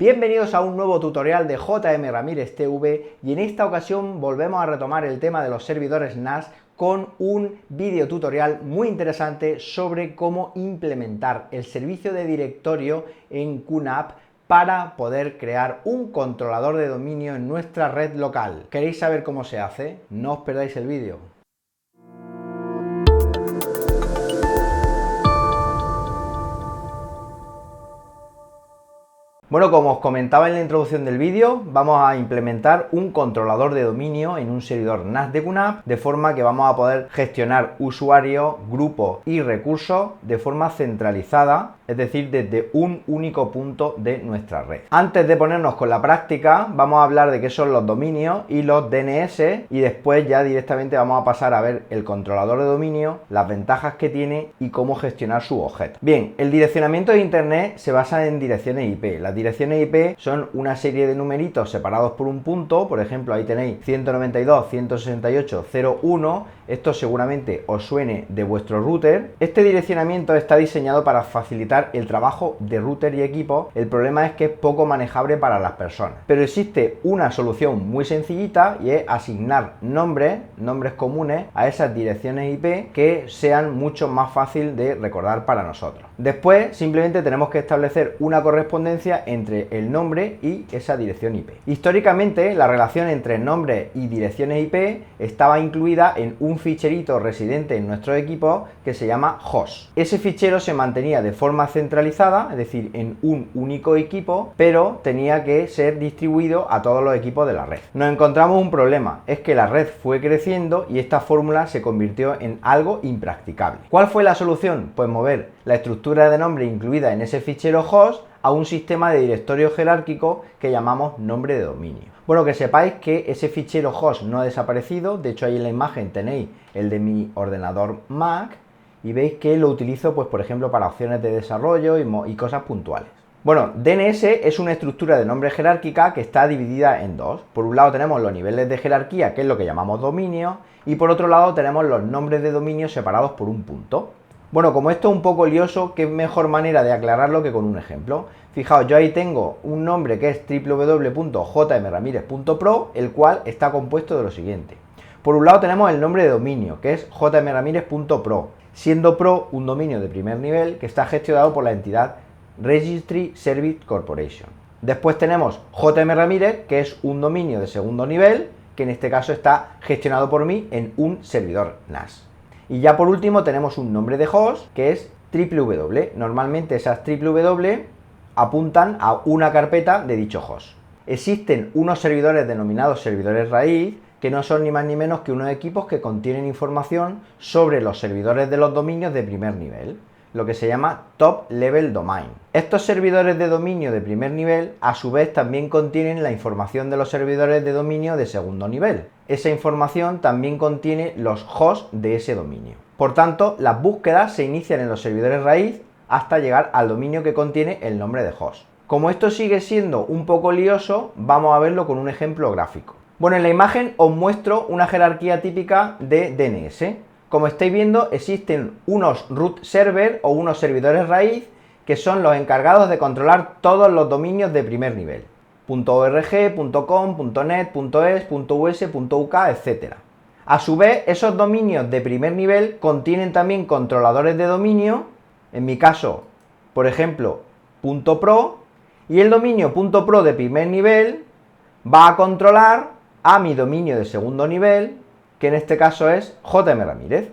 Bienvenidos a un nuevo tutorial de JM Ramírez TV y en esta ocasión volvemos a retomar el tema de los servidores NAS con un video tutorial muy interesante sobre cómo implementar el servicio de directorio en QNAP para poder crear un controlador de dominio en nuestra red local. ¿Queréis saber cómo se hace? No os perdáis el vídeo. Bueno, como os comentaba en la introducción del vídeo, vamos a implementar un controlador de dominio en un servidor NAS de QNAP, de forma que vamos a poder gestionar usuarios, grupos y recursos de forma centralizada, es decir, desde un único punto de nuestra red. Antes de ponernos con la práctica, vamos a hablar de qué son los dominios y los DNS, y después ya directamente vamos a pasar a ver el controlador de dominio, las ventajas que tiene y cómo gestionar sus objetos. Bien, el direccionamiento de Internet se basa en direcciones IP. Las direcciones IP son una serie de numeritos separados por un punto. Por ejemplo, ahí tenéis 192.168.0.1. Esto seguramente os suene de vuestro router. Este direccionamiento está diseñado para facilitar el trabajo de router y equipo. El problema es que es poco manejable para las personas, pero existe una solución muy sencillita y es asignar nombres comunes a esas direcciones IP que sean mucho más fácil de recordar para nosotros. Después simplemente tenemos que establecer una correspondencia entre el nombre y esa dirección IP. Históricamente, la relación entre nombres y direcciones IP estaba incluida en un ficherito residente en nuestro equipo que se llama host. Ese fichero se mantenía de forma centralizada, es decir, en un único equipo, pero tenía que ser distribuido a todos los equipos de la red. Nos encontramos un problema, es que la red fue creciendo y esta fórmula se convirtió en algo impracticable. ¿Cuál fue la solución? Pues mover la estructura de nombre incluida en ese fichero host a un sistema de directorio jerárquico que llamamos nombre de dominio. Bueno, que sepáis que ese fichero host no ha desaparecido. De hecho, ahí en la imagen tenéis el de mi ordenador Mac y veis que lo utilizo, pues por ejemplo, para opciones de desarrollo y cosas puntuales. Bueno, DNS es una estructura de nombre jerárquica que está dividida en dos. Por un lado tenemos los niveles de jerarquía, que es lo que llamamos dominio, y por otro lado tenemos los nombres de dominio separados por un punto. Bueno, como esto es un poco lioso, qué mejor manera de aclararlo que con un ejemplo. Fijaos, yo ahí tengo un nombre que es www.jmramirez.pro, el cual está compuesto de lo siguiente. Por un lado tenemos el nombre de dominio, que es jmramirez.pro, siendo pro un dominio de primer nivel que está gestionado por la entidad Registry Service Corporation. Después tenemos jmramirez, que es un dominio de segundo nivel, que en este caso está gestionado por mí en un servidor NAS. Y ya por último tenemos un nombre de host que es www. Normalmente esas www apuntan a una carpeta de dicho host. Existen unos servidores denominados servidores raíz que no son ni más ni menos que unos equipos que contienen información sobre los servidores de los dominios de primer nivel, lo que se llama Top Level Domain. Estos servidores de dominio de primer nivel a su vez también contienen la información de los servidores de dominio de segundo nivel. Esa información también contiene los hosts de ese dominio. Por tanto, las búsquedas se inician en los servidores raíz hasta llegar al dominio que contiene el nombre de host. Como esto sigue siendo un poco lioso, vamos a verlo con un ejemplo gráfico. Bueno, en la imagen os muestro una jerarquía típica de DNS. Como estáis viendo, existen unos root server o unos servidores raíz que son los encargados de controlar todos los dominios de primer nivel. .org, .com, .net, .es, .us, .uk, etc. A su vez, esos dominios de primer nivel contienen también controladores de dominio, en mi caso, por ejemplo, .pro, y el dominio .pro de primer nivel va a controlar a mi dominio de segundo nivel, que en este caso es jmramirez.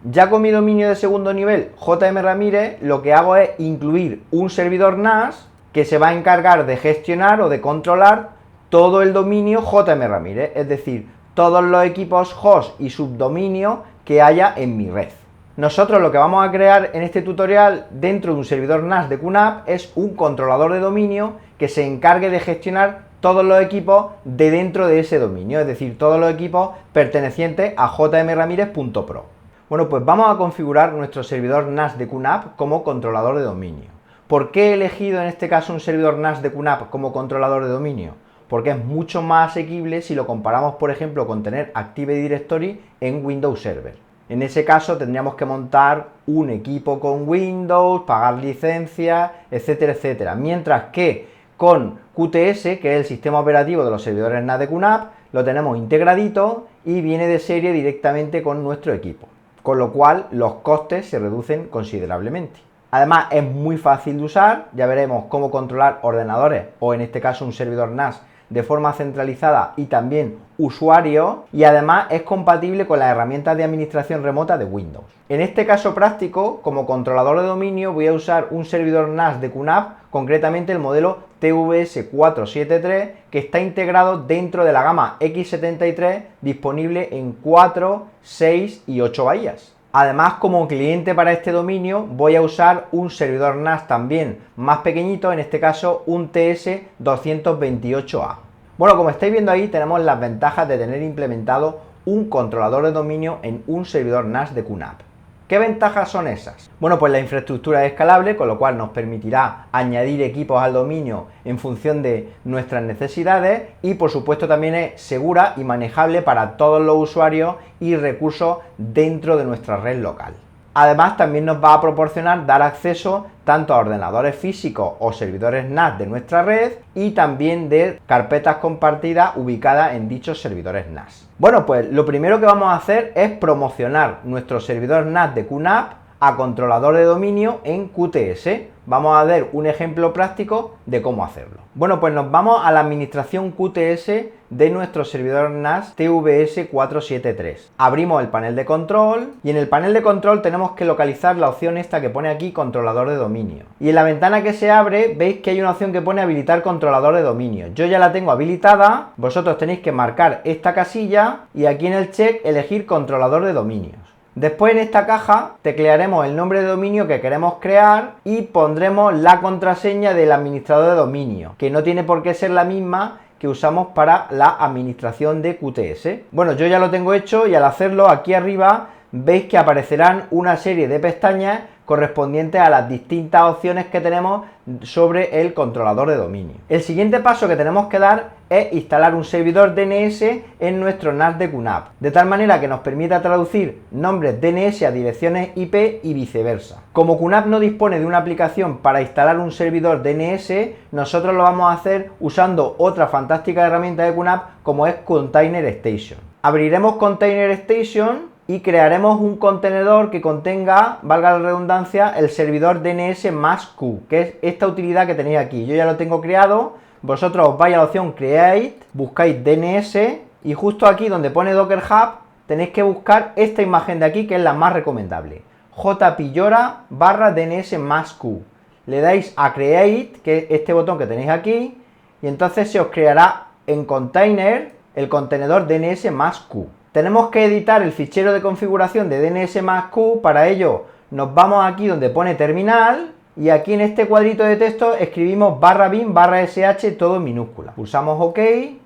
Ya con mi dominio de segundo nivel, jmramirez, lo que hago es incluir un servidor NAS que se va a encargar de gestionar o de controlar todo el dominio jmramirez, es decir, todos los equipos host y subdominio que haya en mi red. Nosotros lo que vamos a crear en este tutorial dentro de un servidor NAS de QNAP es un controlador de dominio que se encargue de gestionar todos los equipos de dentro de ese dominio, es decir, todos los equipos pertenecientes a jmramirez.pro. Bueno, pues vamos a configurar nuestro servidor NAS de QNAP como controlador de dominio. ¿Por qué he elegido en este caso un servidor NAS de QNAP como controlador de dominio? Porque es mucho más asequible si lo comparamos, por ejemplo, con tener Active Directory en Windows Server. En ese caso tendríamos que montar un equipo con Windows, pagar licencias, etcétera, etcétera. Mientras que con QTS, que es el sistema operativo de los servidores NAS de QNAP, lo tenemos integradito y viene de serie directamente con nuestro equipo, con lo cual los costes se reducen considerablemente. Además es muy fácil de usar, ya veremos cómo controlar ordenadores o en este caso un servidor NAS de forma centralizada y también usuarios, y además es compatible con las herramientas de administración remota de Windows. En este caso práctico, como controlador de dominio voy a usar un servidor NAS de QNAP, concretamente el modelo TVS473, que está integrado dentro de la gama X73, disponible en 4, 6 y 8 bahías. Además, como cliente para este dominio voy a usar un servidor NAS también más pequeñito, en este caso un TS228A. Bueno, como estáis viendo ahí tenemos las ventajas de tener implementado un controlador de dominio en un servidor NAS de QNAP. ¿Qué ventajas son esas? Bueno, pues la infraestructura es escalable, con lo cual nos permitirá añadir equipos al dominio en función de nuestras necesidades y por supuesto también es segura y manejable para todos los usuarios y recursos dentro de nuestra red local. Además también nos va a proporcionar dar acceso tanto a ordenadores físicos o servidores NAS de nuestra red y también de carpetas compartidas ubicadas en dichos servidores NAS. Bueno, pues lo primero que vamos a hacer es promocionar nuestro servidor NAS de QNAP a controlador de dominio en QTS. Vamos a ver un ejemplo práctico de cómo hacerlo. Bueno, pues nos vamos a la administración QTS de nuestro servidor NAS TVS473. Abrimos el panel de control y en el panel de control tenemos que localizar la opción esta que pone aquí controlador de dominio. Y en la ventana que se abre veis que hay una opción que pone habilitar controlador de dominio. Yo ya la tengo habilitada, vosotros tenéis que marcar esta casilla y aquí en el check elegir controlador de dominios. Después en esta caja teclearemos el nombre de dominio que queremos crear y pondremos la contraseña del administrador de dominio, que no tiene por qué ser la misma que usamos para la administración de QTS. Bueno, yo ya lo tengo hecho y al hacerlo aquí arriba veis que aparecerán una serie de pestañas correspondientes a las distintas opciones que tenemos sobre el controlador de dominio. El siguiente paso que tenemos que dar es instalar un servidor DNS en nuestro NAS de QNAP, de tal manera que nos permita traducir nombres DNS a direcciones IP y viceversa. Como QNAP no dispone de una aplicación para instalar un servidor DNS, nosotros lo vamos a hacer usando otra fantástica herramienta de QNAP como es Container Station. Abriremos Container Station y crearemos un contenedor que contenga, valga la redundancia, el servidor DNS más Q, que es esta utilidad que tenéis aquí. Yo ya lo tengo creado, vosotros os vais a la opción Create, buscáis DNS y justo aquí donde pone Docker Hub tenéis que buscar esta imagen de aquí que es la más recomendable, jpillora/DNS más Q. Le dais a Create, que es este botón que tenéis aquí, y entonces se os creará en Container el contenedor DNS más Q. Tenemos que editar el fichero de configuración de DNS más Q, para ello nos vamos aquí donde pone terminal y aquí en este cuadrito de texto escribimos /bin/sh todo en minúscula. Pulsamos OK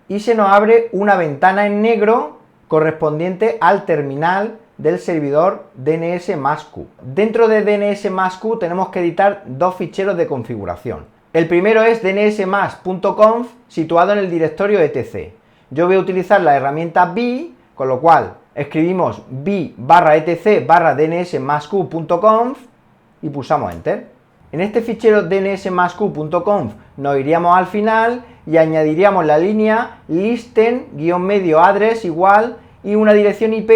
y se nos abre una ventana en negro correspondiente al terminal del servidor DNS más Q. Dentro de DNS más Q tenemos que editar dos ficheros de configuración. El primero es dnsmas.conf situado en el directorio etc. Yo voy a utilizar la herramienta bi, con lo cual escribimos bi/etc/dnsmasq.conf y pulsamos Enter. En este fichero dnsmasq.conf nos iríamos al final y añadiríamos la línea listen-address igual y una dirección IP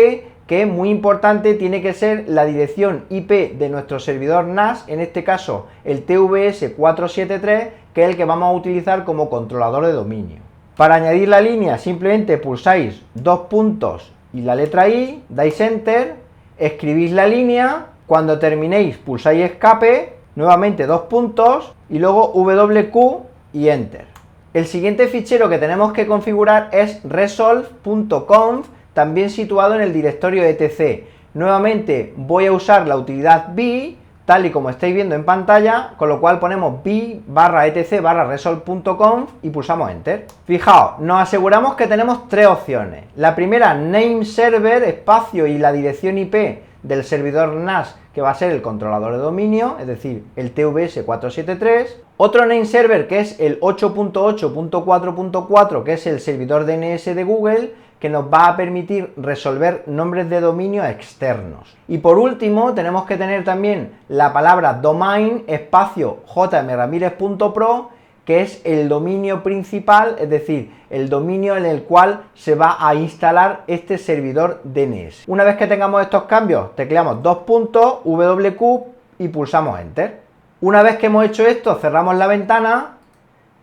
que es muy importante, tiene que ser la dirección IP de nuestro servidor NAS, en este caso el TVS473, que es el que vamos a utilizar como controlador de dominio. Para añadir la línea simplemente pulsáis dos puntos y la letra I, dais Enter, escribís la línea, cuando terminéis pulsáis Escape, nuevamente dos puntos y luego WQ y Enter. El siguiente fichero que tenemos que configurar es resolve.conf, también situado en el directorio etc. Nuevamente voy a usar la utilidad bi, tal y como estáis viendo en pantalla, con lo cual ponemos bi/etc/resolve.conf y pulsamos Enter. Fijaos, nos aseguramos que tenemos tres opciones. La primera, name server, espacio y la dirección IP del servidor NAS, que va a ser el controlador de dominio, es decir, el TVS473. Otro name server que es el 8.8.4.4, que es el servidor DNS de Google, que nos va a permitir resolver nombres de dominio externos. Y por último tenemos que tener también la palabra domain espacio jmramirez.pro, que es el dominio principal, es decir, el dominio en el cual se va a instalar este servidor DNS. Una vez que tengamos estos cambios, tecleamos dos puntos, WQ y pulsamos Enter. Una vez que hemos hecho esto, cerramos la ventana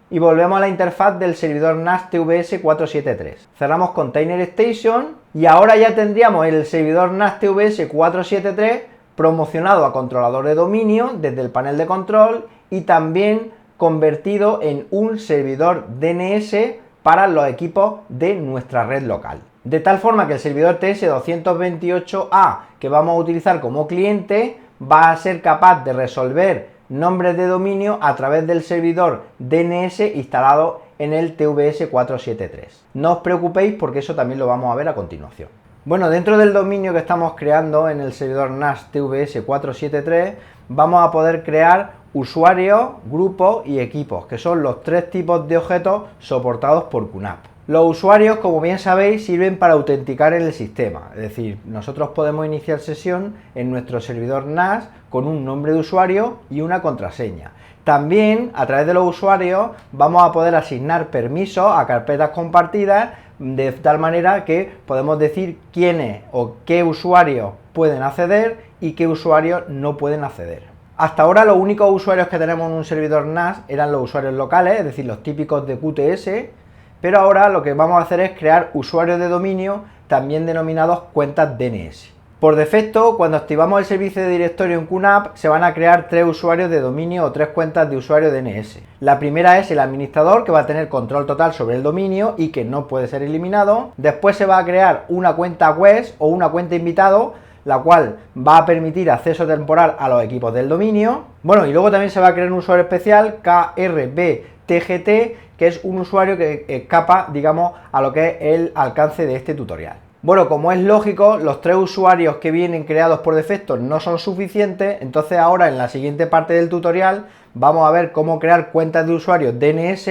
y volvemos a la interfaz del servidor NAS TVS 473. Cerramos Container Station y ahora ya tendríamos el servidor NAS TVS 473 promocionado a controlador de dominio desde el panel de control y también convertido en un servidor DNS para los equipos de nuestra red local. De tal forma que el servidor TS228A que vamos a utilizar como cliente va a ser capaz de resolver nombres de dominio a través del servidor DNS instalado en el TVS 473. No os preocupéis porque eso también lo vamos a ver a continuación. Bueno, dentro del dominio que estamos creando en el servidor NAS TVS 473 vamos a poder crear usuarios, grupos y equipos, que son los tres tipos de objetos soportados por QNAP. Los usuarios, como bien sabéis, sirven para autenticar en el sistema, es decir, nosotros podemos iniciar sesión en nuestro servidor NAS con un nombre de usuario y una contraseña. También, a través de los usuarios, vamos a poder asignar permisos a carpetas compartidas de tal manera que podemos decir quiénes o qué usuarios pueden acceder y qué usuarios no pueden acceder. Hasta ahora los únicos usuarios que tenemos en un servidor NAS eran los usuarios locales, es decir, los típicos de QTS, pero ahora lo que vamos a hacer es crear usuarios de dominio, también denominados cuentas DNS. Por defecto, cuando activamos el servicio de directorio en QNAP, se van a crear tres usuarios de dominio o tres cuentas de usuario DNS. La primera es el administrador, que va a tener control total sobre el dominio y que no puede ser eliminado. Después se va a crear una cuenta web o una cuenta invitado, la cual va a permitir acceso temporal a los equipos del dominio. Bueno, y luego también se va a crear un usuario especial, KRBTGT, que es un usuario que escapa, digamos, a lo que es el alcance de este tutorial. Bueno, como es lógico, los tres usuarios que vienen creados por defecto no son suficientes, entonces ahora en la siguiente parte del tutorial vamos a ver cómo crear cuentas de usuarios DNS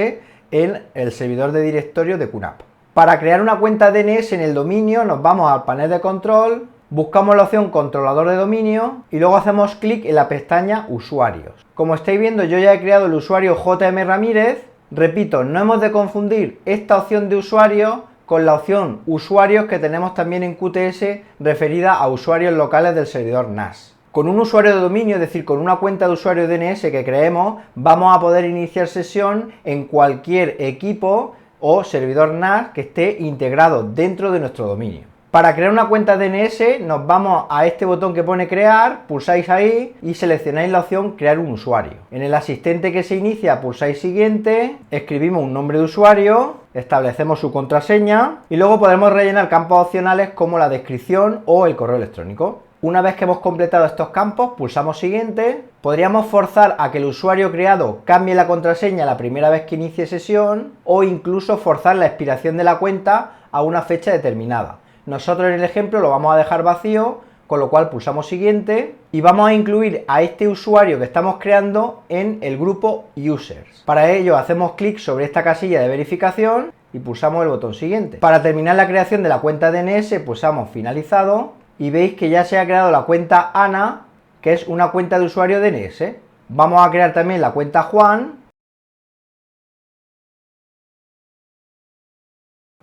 en el servidor de directorio de QNAP. Para crear una cuenta DNS en el dominio nos vamos al panel de control, buscamos la opción controlador de dominio y luego hacemos clic en la pestaña usuarios. Como estáis viendo, yo ya he creado el usuario JM Ramírez. Repito, no hemos de confundir esta opción de usuario con la opción usuarios que tenemos también en QTS referida a usuarios locales del servidor NAS. Con un usuario de dominio, es decir, con una cuenta de usuario DNS que creemos, vamos a poder iniciar sesión en cualquier equipo o servidor NAS que esté integrado dentro de nuestro dominio. Para crear una cuenta DNS nos vamos a este botón que pone crear, pulsáis ahí y seleccionáis la opción crear un usuario. En el asistente que se inicia pulsáis siguiente, escribimos un nombre de usuario, establecemos su contraseña y luego podremos rellenar campos opcionales como la descripción o el correo electrónico. Una vez que hemos completado estos campos, pulsamos siguiente. Podríamos forzar a que el usuario creado cambie la contraseña la primera vez que inicie sesión o incluso forzar la expiración de la cuenta a una fecha determinada. Nosotros en el ejemplo lo vamos a dejar vacío, con lo cual pulsamos siguiente y vamos a incluir a este usuario que estamos creando en el grupo Users. Para ello hacemos clic sobre esta casilla de verificación y pulsamos el botón siguiente. Para terminar la creación de la cuenta DNS pulsamos finalizado y veis que ya se ha creado la cuenta Ana, que es una cuenta de usuario DNS. Vamos a crear también la cuenta Juan.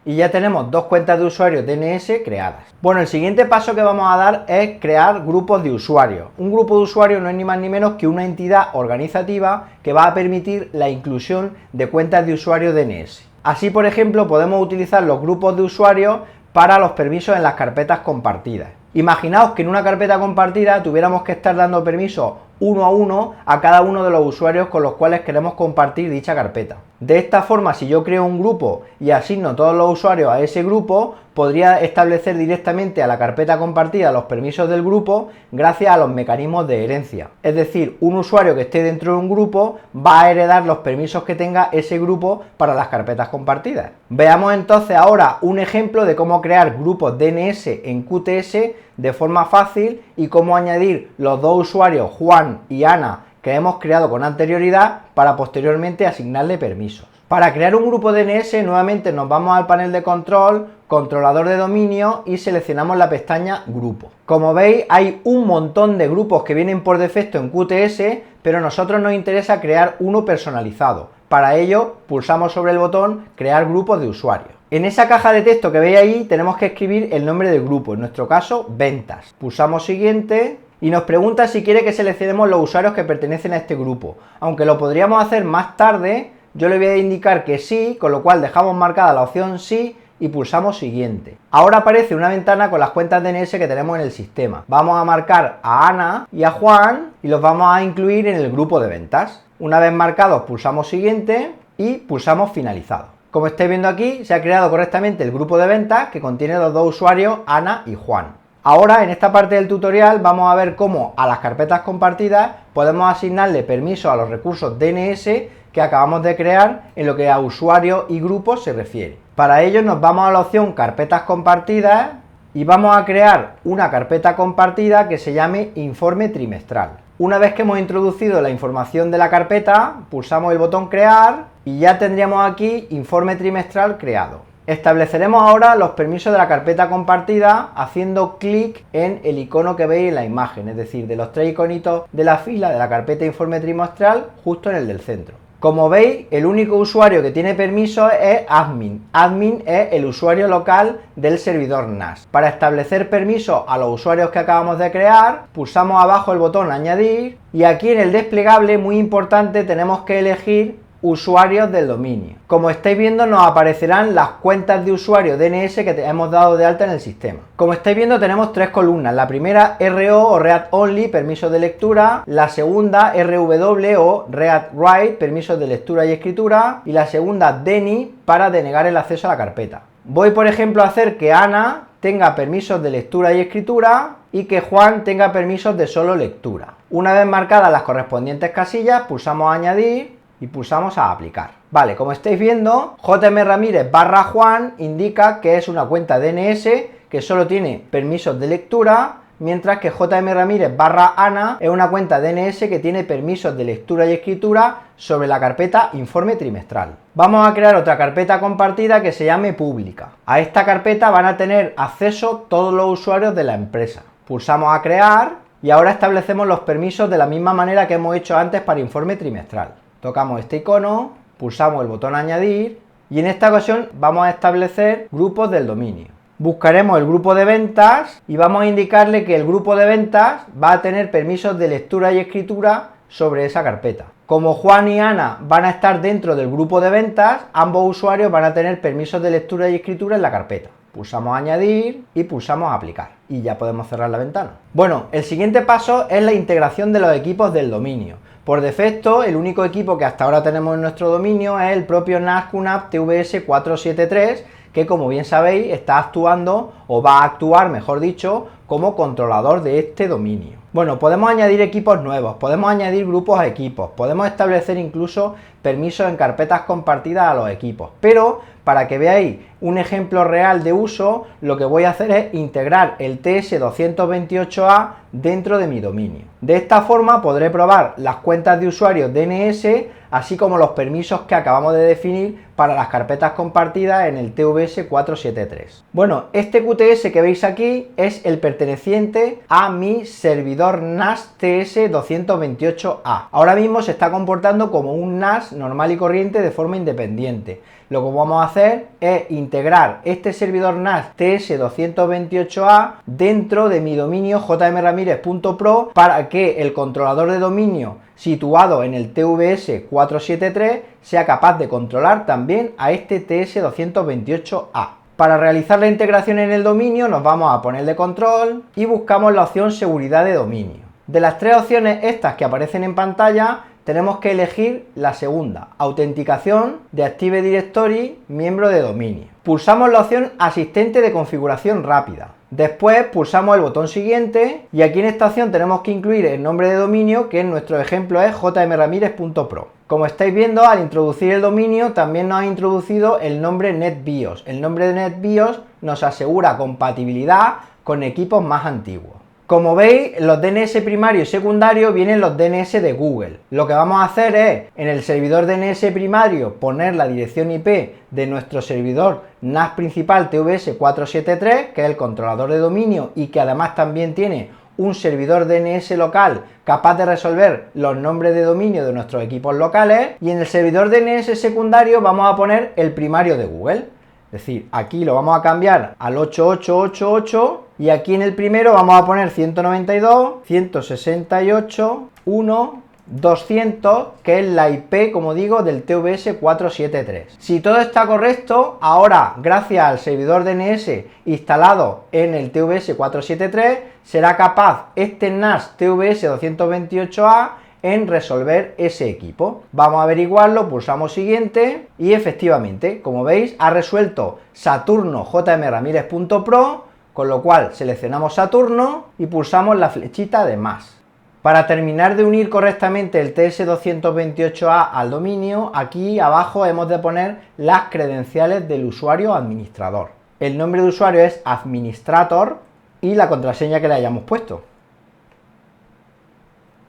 Y ya tenemos dos cuentas de usuarios DNS creadas. Bueno, el siguiente paso que vamos a dar es crear grupos de usuarios. Un grupo de usuarios no es ni más ni menos que una entidad organizativa que va a permitir la inclusión de cuentas de usuario DNS. Así, por ejemplo, podemos utilizar los grupos de usuarios para los permisos en las carpetas compartidas. Imaginaos que en una carpeta compartida tuviéramos que estar dando permisos uno a uno a cada uno de los usuarios con los cuales queremos compartir dicha carpeta. De esta forma, si yo creo un grupo y asigno todos los usuarios a ese grupo, podría establecer directamente a la carpeta compartida los permisos del grupo gracias a los mecanismos de herencia. Es decir, un usuario que esté dentro de un grupo va a heredar los permisos que tenga ese grupo para las carpetas compartidas. Veamos entonces ahora un ejemplo de cómo crear grupos DNS en QTS de forma fácil y cómo añadir los dos usuarios Juan y Ana que hemos creado con anterioridad para posteriormente asignarle permisos. Para crear un grupo DNS nuevamente nos vamos al panel de control, controlador de dominio y seleccionamos la pestaña grupo. Como veis hay un montón de grupos que vienen por defecto en QTS, pero a nosotros nos interesa crear uno personalizado. Para ello, pulsamos sobre el botón crear grupos de usuarios. En esa caja de texto que veis ahí tenemos que escribir el nombre del grupo, en nuestro caso, ventas. Pulsamos siguiente y nos pregunta si quiere que seleccionemos los usuarios que pertenecen a este grupo. Aunque lo podríamos hacer más tarde, yo le voy a indicar que sí, con lo cual dejamos marcada la opción sí y pulsamos siguiente. Ahora aparece una ventana con las cuentas DNS que tenemos en el sistema. Vamos a marcar a Ana y a Juan y los vamos a incluir en el grupo de ventas. Una vez marcados, pulsamos siguiente y pulsamos finalizado. Como estáis viendo aquí, se ha creado correctamente el grupo de ventas que contiene los dos usuarios, Ana y Juan. Ahora, en esta parte del tutorial, vamos a ver cómo a las carpetas compartidas podemos asignarle permisos a los recursos DNS que acabamos de crear en lo que a usuarios y grupos se refiere. Para ello nos vamos a la opción carpetas compartidas y vamos a crear una carpeta compartida que se llame informe trimestral. Una vez que hemos introducido la información de la carpeta, pulsamos el botón crear y ya tendríamos aquí informe trimestral creado. Estableceremos ahora los permisos de la carpeta compartida haciendo clic en el icono que veis en la imagen, es decir, de los tres iconitos de la fila de la carpeta informe trimestral justo en el del centro. Como veis, el único usuario que tiene permiso es admin. Admin es el usuario local del servidor NAS. Para establecer permisos a los usuarios que acabamos de crear, pulsamos abajo el botón añadir y aquí en el desplegable, muy importante, tenemos que elegir usuarios del dominio. Como estáis viendo, nos aparecerán las cuentas de usuario DNS que hemos dado de alta en el sistema. Como estáis viendo, tenemos tres columnas. La primera, RO o Read Only, permisos de lectura. La segunda, RW o Read Write, permisos de lectura y escritura. Y la segunda, DENI, para denegar el acceso a la carpeta. Voy, por ejemplo, a hacer que Ana tenga permisos de lectura y escritura y que Juan tenga permisos de solo lectura. Una vez marcadas las correspondientes casillas, pulsamos añadir y pulsamos a aplicar. Vale, como estáis viendo, JM Ramírez / Juan indica que es una cuenta DNS que solo tiene permisos de lectura, mientras que JM Ramírez / Ana es una cuenta DNS que tiene permisos de lectura y escritura sobre la carpeta informe trimestral. Vamos a crear otra carpeta compartida que se llame pública. A esta carpeta van a tener acceso todos los usuarios de la empresa. Pulsamos a crear y ahora establecemos los permisos de la misma manera que hemos hecho antes para informe trimestral. Tocamos este icono, pulsamos el botón añadir y en esta ocasión vamos a establecer grupos del dominio. Buscaremos el grupo de ventas y vamos a indicarle que el grupo de ventas va a tener permisos de lectura y escritura sobre esa carpeta. Como Juan y Ana van a estar dentro del grupo de ventas, ambos usuarios van a tener permisos de lectura y escritura en la carpeta. Pulsamos añadir y pulsamos aplicar y ya podemos cerrar la ventana. Bueno, el siguiente paso es la integración de los equipos del dominio. Por defecto, el único equipo que hasta ahora tenemos en nuestro dominio es el propio NAS QNAP TVS 473, que como bien sabéis está actuando, o va a actuar mejor dicho, como controlador de este dominio. Bueno, podemos añadir equipos nuevos, podemos añadir grupos a equipos, podemos establecer incluso permisos en carpetas compartidas a los equipos, pero para que veáis un ejemplo real de uso, lo que voy a hacer es integrar el TS228A dentro de mi dominio. De esta forma podré probar las cuentas de usuarios DNS, así como los permisos que acabamos de definir para las carpetas compartidas en el TVS 473. Bueno, este QTS que veis aquí es el perteneciente a mi servidor NAS TS228A. Ahora mismo se está comportando como un NAS normal y corriente de forma independiente. Lo que vamos a hacer es integrar este servidor NAS TS228A dentro de mi dominio jmramirez.pro para que el controlador de dominio situado en el TVS 473 sea capaz de controlar también a este TS228A. Para realizar la integración en el dominio nos vamos a panel de control y buscamos la opción seguridad de dominio. De las tres opciones estas que aparecen en pantalla, tenemos que elegir la segunda, autenticación de Active Directory, miembro de dominio. Pulsamos la opción asistente de configuración rápida. Después pulsamos el botón siguiente y aquí en esta opción tenemos que incluir el nombre de dominio, que en nuestro ejemplo es jmramirez.pro. Como estáis viendo, al introducir el dominio también nos ha introducido el nombre NetBIOS. El nombre de NetBIOS nos asegura compatibilidad con equipos más antiguos. Como veis, los DNS primario y secundario vienen los DNS de Google. Lo que vamos a hacer es, en el servidor DNS primario, poner la dirección IP de nuestro servidor NAS principal TVS 473, que es el controlador de dominio y que además también tiene un servidor DNS local capaz de resolver los nombres de dominio de nuestros equipos locales, y en el servidor DNS secundario vamos a poner el primario de Google. Es decir, aquí lo vamos a cambiar al 8888 y aquí en el primero vamos a poner 192.168.1.200, que es la IP, como digo, del TVS 473. Si todo está correcto, ahora, gracias al servidor DNS instalado en el TVS 473, será capaz este NAS TVS 228A en resolver ese equipo. Vamos a averiguarlo, pulsamos siguiente y efectivamente, como veis, ha resuelto Saturno jmramírez.pro, con lo cual seleccionamos Saturno y pulsamos la flechita de más. Para terminar de unir correctamente el TS228A al dominio, aquí abajo hemos de poner las credenciales del usuario administrador. El nombre de usuario es administrator y la contraseña que le hayamos puesto.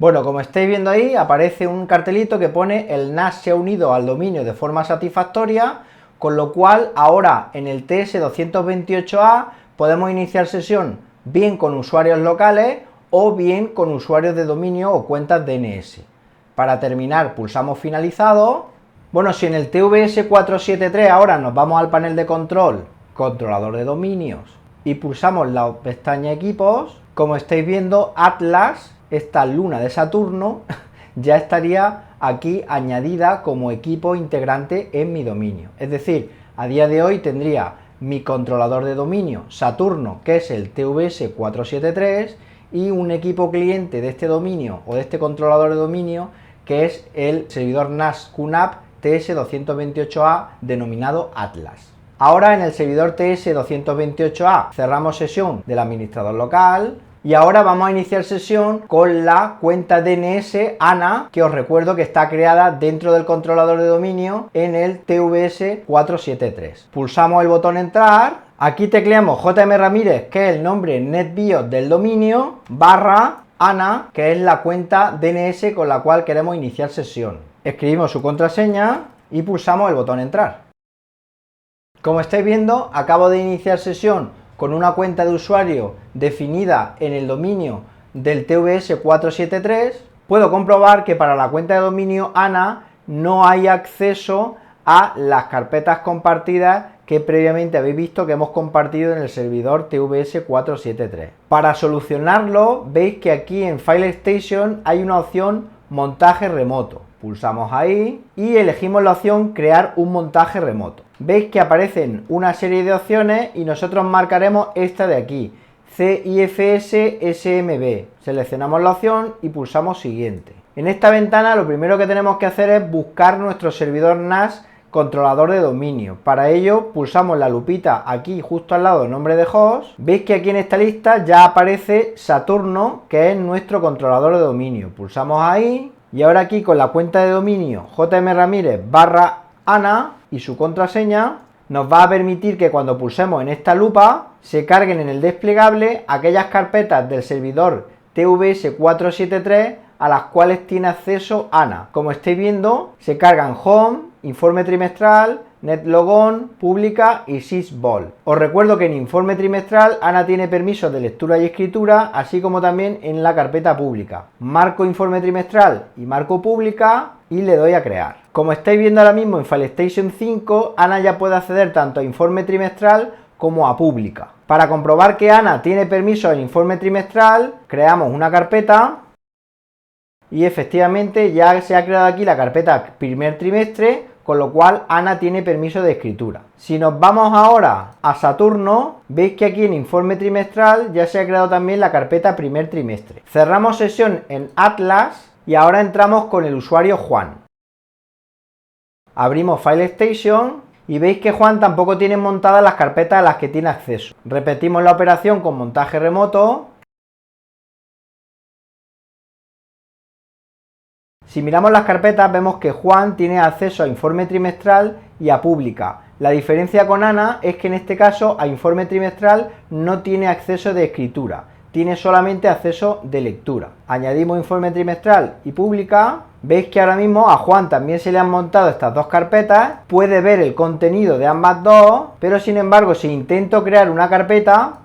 Bueno, como estáis viendo ahí, aparece un cartelito que pone el NAS se ha unido al dominio de forma satisfactoria, con lo cual ahora en el TS228A podemos iniciar sesión bien con usuarios locales o bien con usuarios de dominio o cuentas DNS. Para terminar, pulsamos finalizado. Bueno, si en el TVS 473 ahora nos vamos al panel de control, controlador de dominios, y pulsamos la pestaña equipos, como estáis viendo, Atlas, esta luna de Saturno, ya estaría aquí añadida como equipo integrante en mi dominio. Es decir, a día de hoy tendría mi controlador de dominio Saturno, que es el TVS 473, y un equipo cliente de este dominio o de este controlador de dominio, que es el servidor NAS QNAP TS228A denominado Atlas. Ahora en el servidor TS228A cerramos sesión del administrador local. Y ahora vamos a iniciar sesión con la cuenta DNS ANA, que os recuerdo que está creada dentro del controlador de dominio en el TVS 473. Pulsamos el botón entrar, aquí tecleamos JM Ramírez, que es el nombre NetBIOS del dominio, barra ANA, que es la cuenta DNS con la cual queremos iniciar sesión. Escribimos su contraseña y pulsamos el botón entrar. Como estáis viendo, acabo de iniciar sesión con una cuenta de usuario definida en el dominio del TVS 473, puedo comprobar que para la cuenta de dominio ANA no hay acceso a las carpetas compartidas que previamente habéis visto que hemos compartido en el servidor TVS 473. Para solucionarlo, veis que aquí en File Station hay una opción montaje remoto. Pulsamos ahí y elegimos la opción crear un montaje remoto. Veis que aparecen una serie de opciones y nosotros marcaremos esta de aquí, CIFS SMB. Seleccionamos la opción y pulsamos siguiente. En esta ventana lo primero que tenemos que hacer es buscar nuestro servidor NAS controlador de dominio. Para ello pulsamos la lupita aquí justo al lado del nombre de host. Veis que aquí en esta lista ya aparece Saturno, que es nuestro controlador de dominio. Pulsamos ahí y ahora aquí con la cuenta de dominio jmramírez/ANA y su contraseña nos va a permitir que cuando pulsemos en esta lupa se carguen en el desplegable aquellas carpetas del servidor TVS 473 a las cuales tiene acceso ANA. Como estáis viendo, se cargan Home, Informe Trimestral, NetLogon, Pública y Sysvol. Os recuerdo que en Informe Trimestral ANA tiene permisos de lectura y escritura, así como también en la carpeta pública. Marco Informe Trimestral y marco Pública y le doy a crear. Como estáis viendo ahora mismo en FileStation 5, ANA ya puede acceder tanto a Informe Trimestral como a Pública. Para comprobar que ANA tiene permiso en Informe Trimestral, creamos una carpeta y efectivamente ya se ha creado aquí la carpeta primer trimestre, con lo cual ANA tiene permiso de escritura. Si nos vamos ahora a Saturno, veis que aquí en Informe Trimestral ya se ha creado también la carpeta primer trimestre. Cerramos sesión en Atlas y ahora entramos con el usuario Juan. Abrimos FileStation y veis que Juan tampoco tiene montadas las carpetas a las que tiene acceso. Repetimos la operación con montaje remoto. Si miramos las carpetas vemos que Juan tiene acceso a Informe Trimestral y a Pública. La diferencia con ANA es que en este caso a Informe Trimestral no tiene acceso de escritura, tiene solamente acceso de lectura. Añadimos Informe Trimestral y Pública. Veis que ahora mismo a Juan también se le han montado estas dos carpetas, puede ver el contenido de ambas dos, pero sin embargo si intento crear una carpeta,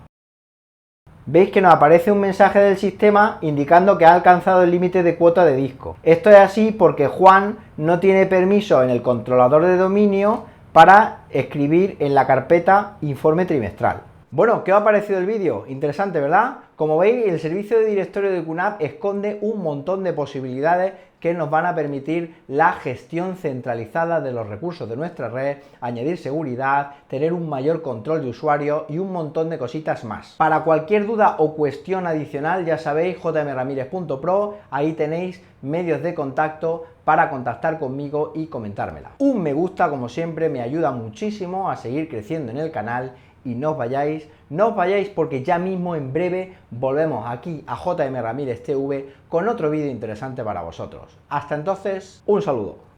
veis que nos aparece un mensaje del sistema indicando que ha alcanzado el límite de cuota de disco. Esto es así porque Juan no tiene permiso en el controlador de dominio para escribir en la carpeta informe trimestral. Bueno, ¿qué os ha parecido el vídeo? Interesante, ¿verdad? Como veis, el servicio de directorio de QNAP esconde un montón de posibilidades que nos van a permitir la gestión centralizada de los recursos de nuestra red, añadir seguridad, tener un mayor control de usuario y un montón de cositas más. Para cualquier duda o cuestión adicional, ya sabéis, jmramirez.pro, ahí tenéis medios de contacto para contactar conmigo y comentármela. Un me gusta, como siempre, me ayuda muchísimo a seguir creciendo en el canal. Y no os vayáis porque ya mismo en breve volvemos aquí a JM Ramírez TV con otro vídeo interesante para vosotros. Hasta entonces, un saludo.